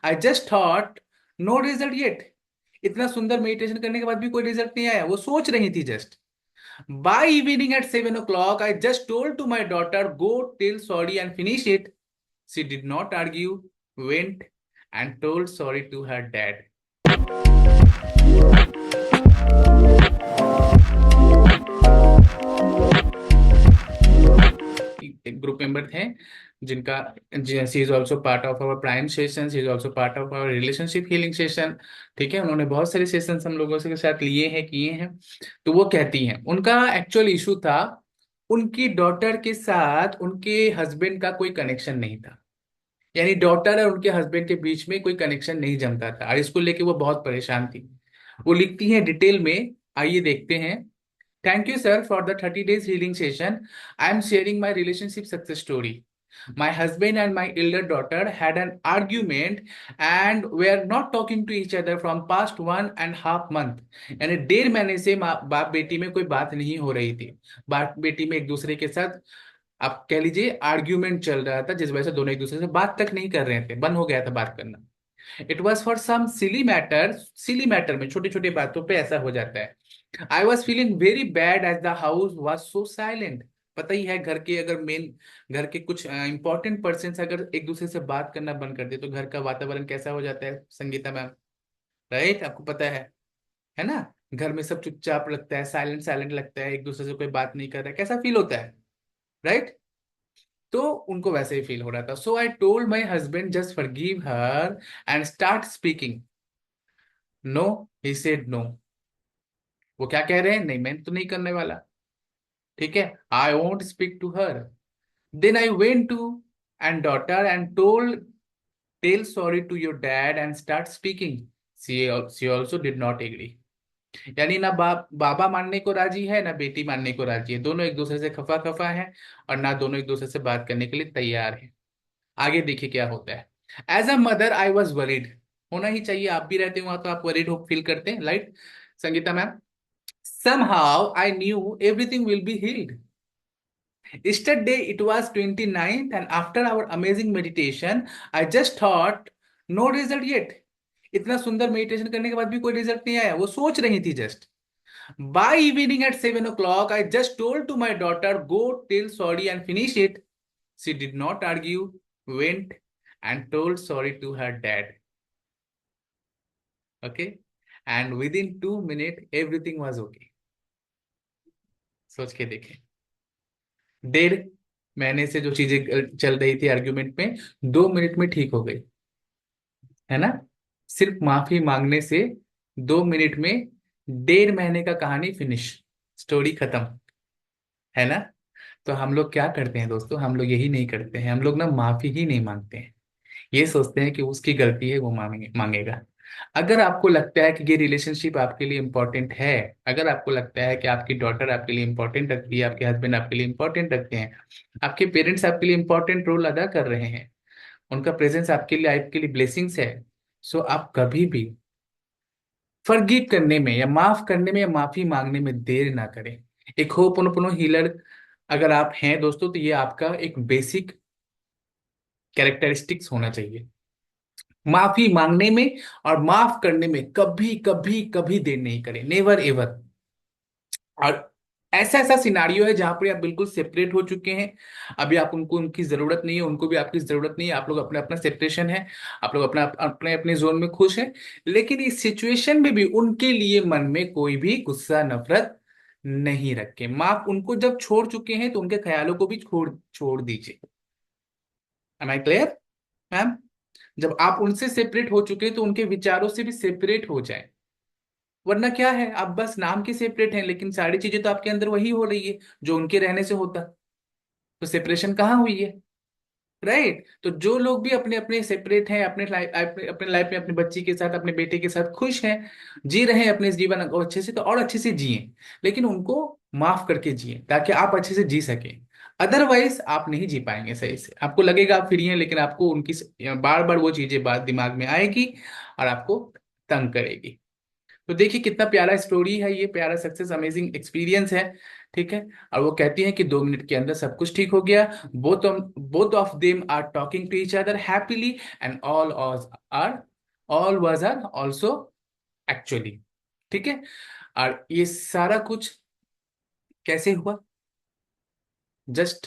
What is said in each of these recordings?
आई just thought no result yet. इतना सुंदर meditation करने के बाद भी कोई रिजल्ट नहीं आया, वो सोच रही थी just. By evening at 7 o'clock I just told to my daughter go tell sorry and finish it. She did not argue, went and told sorry to her dad. एक ग्रुप मेंबर थे जिनका, she is also part of our prime session, she is also part of our relationship healing session. ठीक है, उन्होंने बहुत सारे sessions हम लोगों के साथ लिए हैं, किए हैं। तो वो कहती हैं उनका एक्चुअल इशू था, उनकी डॉटर के साथ उनके हस्बैंड का कोई कनेक्शन नहीं था। यानी डॉटर और उनके हस्बैंड के बीच में कोई कनेक्शन नहीं जमता था, और इसको लेके वो बहुत परेशान थी। वो लिखती हैं डिटेल में, आइए देखते हैं। Thank you, sir, for the 30 days healing session. I am sharing my relationship success story. My husband and my elder daughter had an argument and were not talking to each other from past 1.5 month. यानी 1.5 महीने से माँ बाप बेटी में कोई बात नहीं हो रही थी। बाप बेटी में एक दूसरे के साथ, आप कह लीजिए, आर्ग्यूमेंट चल रहा था, जिस वजह से दोनों एक दूसरे से बात तक नहीं कर रहे थे, बंद हो गया था बात करना। It was for some silly matter. Silly matter में छोटी छोटी बातों पे ऐसा हो जाता है। I was feeling very bad as the house was so silent. पता ही है, घर के अगर मेन, घर के कुछ इंपॉर्टेंट पर्सन अगर एक दूसरे से बात करना बंद कर दे तो घर का वातावरण कैसा हो जाता है, संगीता मैम? राइट, आपको पता है ना? घर में सब चुपचाप लगता है, साइलेंट साइलेंट लगता है, एक दूसरे से कोई बात नहीं कर रहा है, कैसा फील होता है? राइट। तो उनको वैसे ही फील हो रहा था। So I told my husband just forgive her and start speaking. No, he said no. वो क्या कह रहे हैं? नहीं, मैं तो नहीं करने वाला। ठीक है, I won't speak to her. Then I went to and daughter and told tell sorry to your dad and start speaking. She also did not agree. यानी ना बाबा मानने को राजी है, ना बेटी मानने को राजी है, दोनों एक दूसरे से खफा खफा है, और ना दोनों एक दूसरे से बात करने के लिए तैयार है। आगे देखिए क्या होता है। As a mother I was worried. होना ही चाहिए, आप भी रहते हो वहां तो आप वरीड हो, फील करते हैं, right Sangeeta ma'am? Somehow I knew everything will be healed. Yesterday it was 29th and after our amazing meditation, I just thought no result yet. इतना सुंदर मेडिटेशन करने के बाद भी कोई रिजल्ट नहीं आया, वो सोच रही थी just. By evening at 7 o'clock I just told to my daughter go tell sorry and finish it. She did not argue, went and told sorry to her dad. Okay, and within 2 minute everything was okay. सोच के देखें, 1.5 महीने से जो चीजें चल रही थी आर्ग्यूमेंट में, 2 मिनट में ठीक हो गई, है ना? सिर्फ माफी मांगने से 2 मिनट में 1.5 महीने का कहानी फिनिश, स्टोरी खत्म, है ना? तो हम लोग क्या करते हैं दोस्तों? हम लोग यही नहीं करते हैं, हम लोग ना माफी ही नहीं मांगते हैं। ये सोचते हैं कि उसकी गलती है, वो मांगेगा। अगर आपको लगता है कि ये रिलेशनशिप आपके लिए इंपॉर्टेंट है, अगर आपको लगता है कि आपकी डॉटर आपके लिए इंपॉर्टेंट रखती है, आपके हस्बैंड आपके लिए इंपॉर्टेंट रखते हैं, आपके पेरेंट्स आपके लिए इंपॉर्टेंट रोल अदा कर रहे हैं, उनका प्रेजेंस आपके लिए, आपके लिए ब्लेसिंग्स है, सो आप कभी भी फॉरगिव करने में या माफ करने में या माफी मांगने में देर ना करें। एक होपोनोपोनो हीलर अगर आप हैं दोस्तों, तो ये आपका एक बेसिक कैरेक्टरिस्टिक्स होना चाहिए। माफी मांगने में और माफ करने में कभी कभी कभी देर नहीं करें, नेवर एवर। और ऐसा ऐसा सिनारियो है जहां पर आप बिल्कुल सेपरेट हो चुके हैं, अभी आप उनको, उनकी जरूरत नहीं है, उनको भी आपकी जरूरत नहीं है, आप लोग अपना अपना सेपरेशन है, आप लोग अपना अपने अपने जोन में खुश हैं। लेकिन इस सिचुएशन में भी उनके लिए मन में कोई भी गुस्सा नफरत नहीं रखें। माफ उनको जब छोड़ चुके हैं तो उनके ख्यालों को भी छोड़ छोड़ दीजिए। Am I clear ma'am? जब आप उनसे सेपरेट हो चुके हैं तो उनके विचारों से भी सेपरेट हो जाए। वरना क्या है, आप बस नाम के सेपरेट हैं, लेकिन सारी चीजें तो आपके अंदर वही हो रही है जो उनके रहने से होता। तो सेपरेशन कहाँ हुई है? राइट। तो जो लोग भी अपने अपने सेपरेट हैं, अपने लाइफ में अपने बच्ची के साथ, अपने बेटे के साथ खुश हैं, जी रहे हैं अपने इस जीवन को अच्छे से, तो और अच्छे से जिए, लेकिन उनको माफ करके जिए ताकि आप अच्छे से जी सके। अदरवाइज आप नहीं जी पाएंगे सही से, आपको लगेगा आप फ्री हैं, लेकिन आपको उनकी बार बार वो चीजें बात दिमाग में आएगी और आपको तंग करेगी। तो देखिए कितना प्यारा स्टोरी है ये, प्यारा सक्सेस अमेजिंग एक्सपीरियंस है। ठीक है। और वो कहती है कि 2 मिनट के अंदर सब कुछ ठीक हो गया। Both of them are talking to each other happily, and are all was are also actually. ठीक है। और ये सारा कुछ कैसे हुआ? Just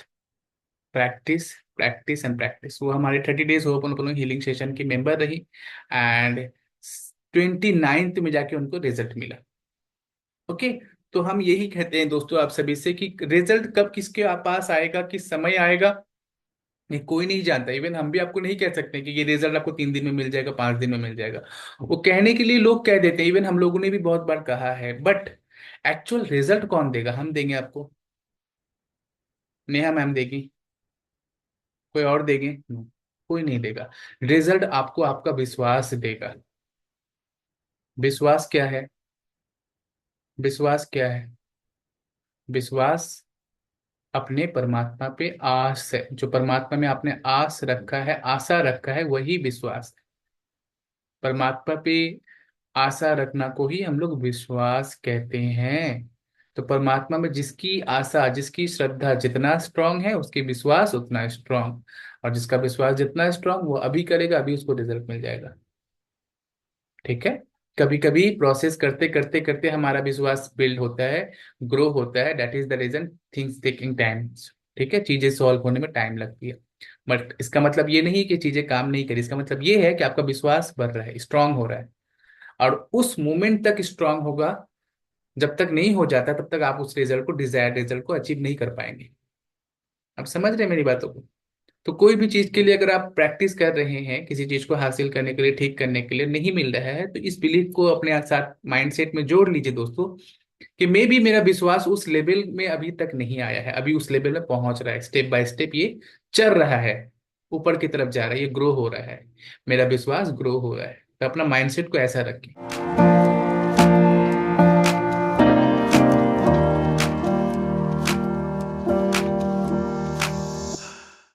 practice, practice and practice. वो हमारे 30 डेज होपन हीलिंग सेशन की मेंबर रही, एंड 29th में जाके उनको रिजल्ट मिला। ओके। तो हम यही कहते हैं दोस्तों आप सभी से कि रिजल्ट कब किसके पास आएगा, किस समय आएगा, ये कोई नहीं जानता। इवन हम भी आपको नहीं कह सकते कि ये रिजल्ट आपको 3 दिन में मिल जाएगा, 5 दिन में मिल जाएगा। वो कहने के लिए लोग कह देते हैं, इवन हम लोगों ने भी बहुत बार कहा है, बट एक्चुअल रिजल्ट कौन देगा? हम देंगे आपको? नेहा मैम देगी? कोई और देंगे? No, कोई नहीं देगा। रिजल्ट आपको आपका विश्वास देगा। विश्वास क्या है? विश्वास क्या है? विश्वास अपने परमात्मा पे आस है। जो परमात्मा में आपने आस रखा है, आशा रखा है, वही विश्वास है। परमात्मा पे आशा रखना को ही हम लोग विश्वास कहते हैं। तो परमात्मा में जिसकी आशा, जिसकी श्रद्धा जितना स्ट्रांग है, उसकी विश्वास उतना स्ट्रांग। और जिसका विश्वास जितना स्ट्रांग, वो अभी करेगा, अभी उसको रिजल्ट मिल जाएगा। ठीक है। कभी कभी प्रोसेस करते करते करते हमारा विश्वास बिल्ड होता है, ग्रो होता है। That is the reason things taking time. ठीक है, चीजें सॉल्व होने में टाइम लगती है। बट इसका मतलब ये नहीं कि चीजें काम नहीं करी। इसका मतलब ये है कि आपका विश्वास बढ़ रहा है, स्ट्रांग हो रहा है। और उस मोमेंट तक स्ट्रांग होगा। जब तक नहीं हो जाता तब तक आप उस रिजल्ट को, डिजायर्ड रिजल्ट को अचीव नहीं कर पाएंगे। आप समझ रहे हैं मेरी बातों को? तो कोई भी चीज के लिए अगर आप प्रैक्टिस कर रहे हैं, किसी चीज को हासिल करने के लिए, ठीक करने के लिए नहीं मिल रहा है, तो इस बिलीफ को अपने साथ माइंडसेट में जोड़ लीजिए दोस्तों, कि मे बी मेरा विश्वास उस लेवल में अभी तक नहीं आया है, अभी उस लेवल में पहुंच रहा है। स्टेप बाय स्टेप ये चल रहा है, ऊपर की तरफ जा रहा है, ये ग्रो हो रहा है। मेरा विश्वास ग्रो हो रहा है। तो अपना माइंडसेट को ऐसा रखें।